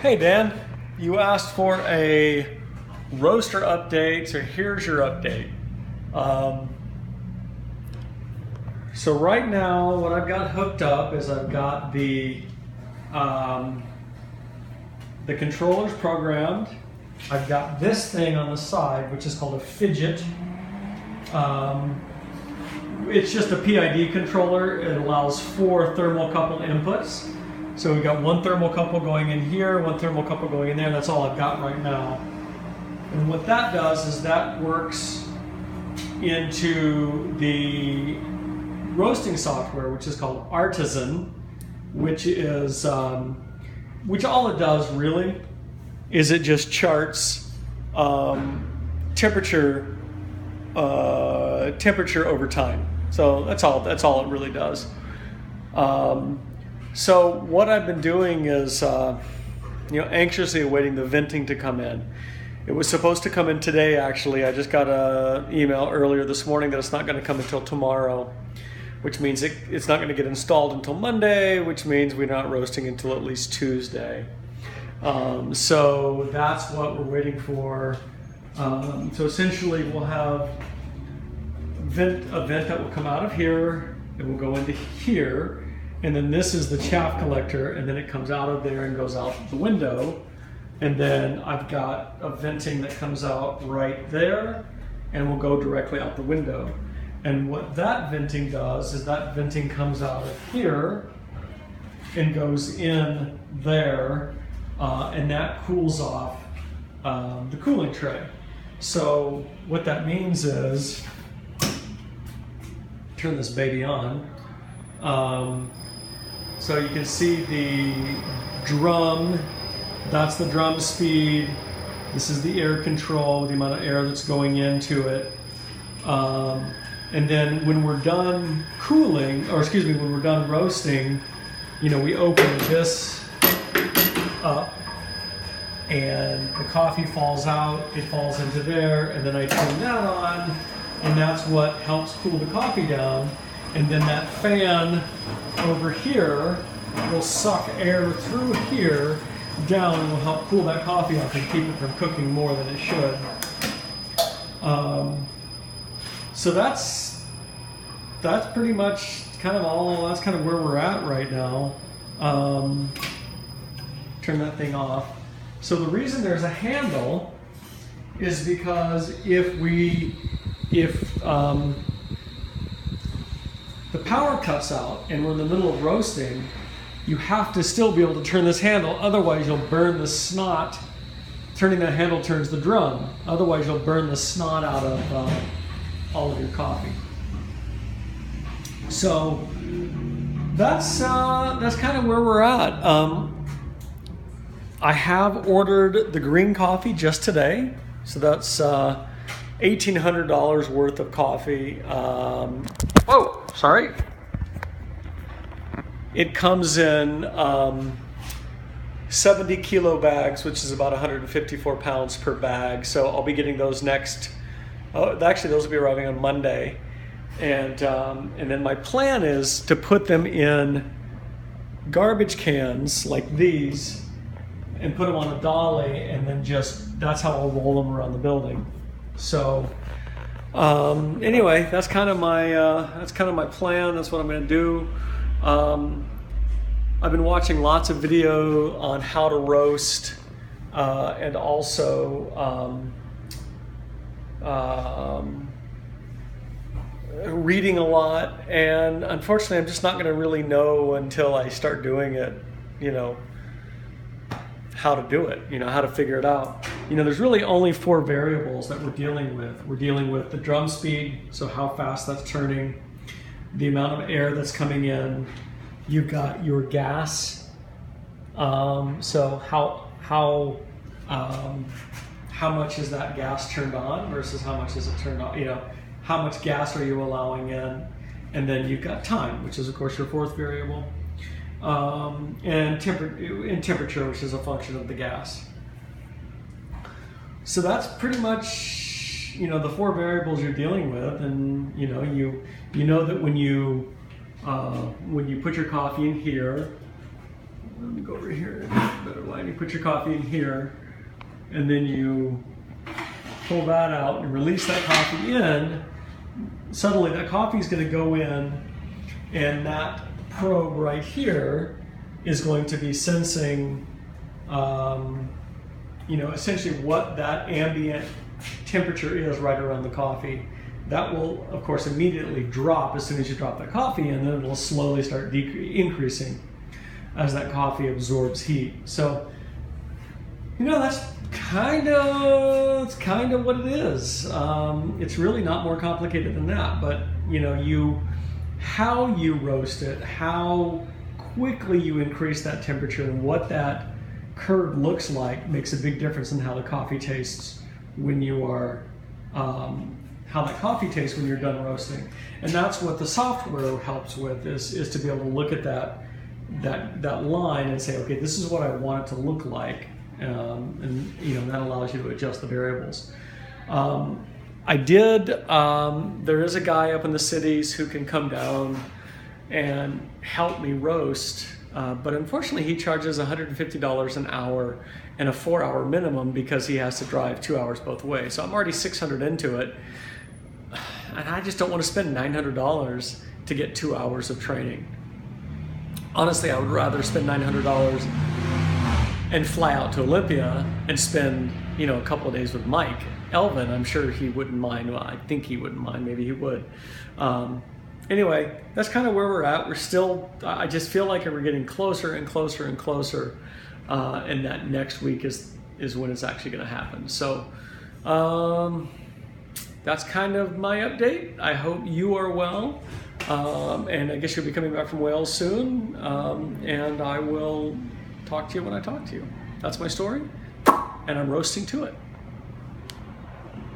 Hey Dan, you asked for a roaster update, so here's your update. So right now, what I've got hooked up is I've got the controllers programmed. I've got this thing on the side, which is called a fidget. It's just a PID controller. It allows 4 thermocouple inputs. So we've got one thermocouple going in here, one thermocouple going in there. That's all I've got right now. And what that does is that works into the roasting software, which is called Artisan, which is which all it does really is it just charts temperature over time. So that's all it really does. So what I've been doing is, anxiously awaiting the venting to come in. It was supposed to come in today, actually. I just got an email earlier this morning that it's not going to come until tomorrow, which means it's not going to get installed until Monday, which means we're not roasting until at least Tuesday. So that's what we're waiting for. So essentially we'll have a vent that will come out of here, it will go into here, and then this is the chaff collector, and then it comes out of there and goes out the window. And then I've got a venting that comes out right there and will go directly out the window. And what that venting does is that venting comes out of here and goes in there, and that cools off the cooling tray. So what that means is, turn this baby on. So you can see the drum, that's the drum speed. This is the air control, the amount of air that's going into it. And then when we're done cooling, when we're done roasting, we open this up and the coffee falls out, it falls into there, and then I turn that on, and that's what helps cool the coffee down. And then that fan over here will suck air through here down and will help cool that coffee off and keep it from cooking more than it should. So that's pretty much that's kind of where we're at right now. Turn that thing off. So the reason there's a handle is because if the power cuts out and we're in the middle of roasting, you have to still be able to turn this handle, otherwise you'll burn the snot. Turning that handle turns the drum, otherwise you'll burn the snot out of all of your coffee. So that's kind of where we're at. I have ordered the green coffee just today, so that's $1,800 worth of coffee. Sorry. It comes in 70 kilo bags, which is about 154 pounds per bag. So I'll be getting those next. Actually, those will be arriving on Monday, and then my plan is to put them in garbage cans like these and put them on a dolly, and then that's how I'll roll them around the building. So anyway, that's kind of my plan. That's what I'm going to do. I've been watching lots of video on how to roast, and also reading a lot. And unfortunately, I'm just not going to really know until I start doing it, how to do it, how to figure it out. There's really only 4 variables that we're dealing with. We're dealing with the drum speed, so how fast that's turning, the amount of air that's coming in. You've got your gas, so how much is that gas turned on versus how much is it turned off? How much gas are you allowing in? And then you've got time, which is of course your 4th variable. And temperature, which is a function of the gas. So that's pretty much, the 4 variables you're dealing with, and you know that when you put your coffee in here, let me go over here. Better line. You put your coffee in here, and then you pull that out and release that coffee in. Suddenly that coffee is going to go in, and that probe right here is going to be sensing, essentially what that ambient temperature is right around the coffee. That will, of course, immediately drop as soon as you drop that coffee in, and then it will slowly start increasing as that coffee absorbs heat. So, that's kind of what it is. It's really not more complicated than that. But how you roast it, how quickly you increase that temperature, and what that curve looks like makes a big difference in how the coffee tastes when you are. How that coffee tastes when you're done roasting. And that's what the software helps with, is to be able to look at that line and say, okay, this is what I want it to look like. And that allows you to adjust the variables. There is a guy up in the cities who can come down and help me roast, but unfortunately he charges $150 an hour and a 4-hour minimum because he has to drive 2 hours both ways. So I'm already $600 into it. And I just don't want to spend $900 to get 2 hours of training. Honestly, I would rather spend $900 and fly out to Olympia and spend, a couple of days with Mike Elvin. I'm sure he wouldn't mind. Well, I think he wouldn't mind. Maybe he would. Anyway, that's kind of where we're at. I just feel like we're getting closer and closer and closer. And that next week is when it's actually going to happen. So, that's kind of my update. I hope you are well. And I guess you'll be coming back from Wales soon. And I will talk to you when I talk to you. That's my story. And I'm roasting to it.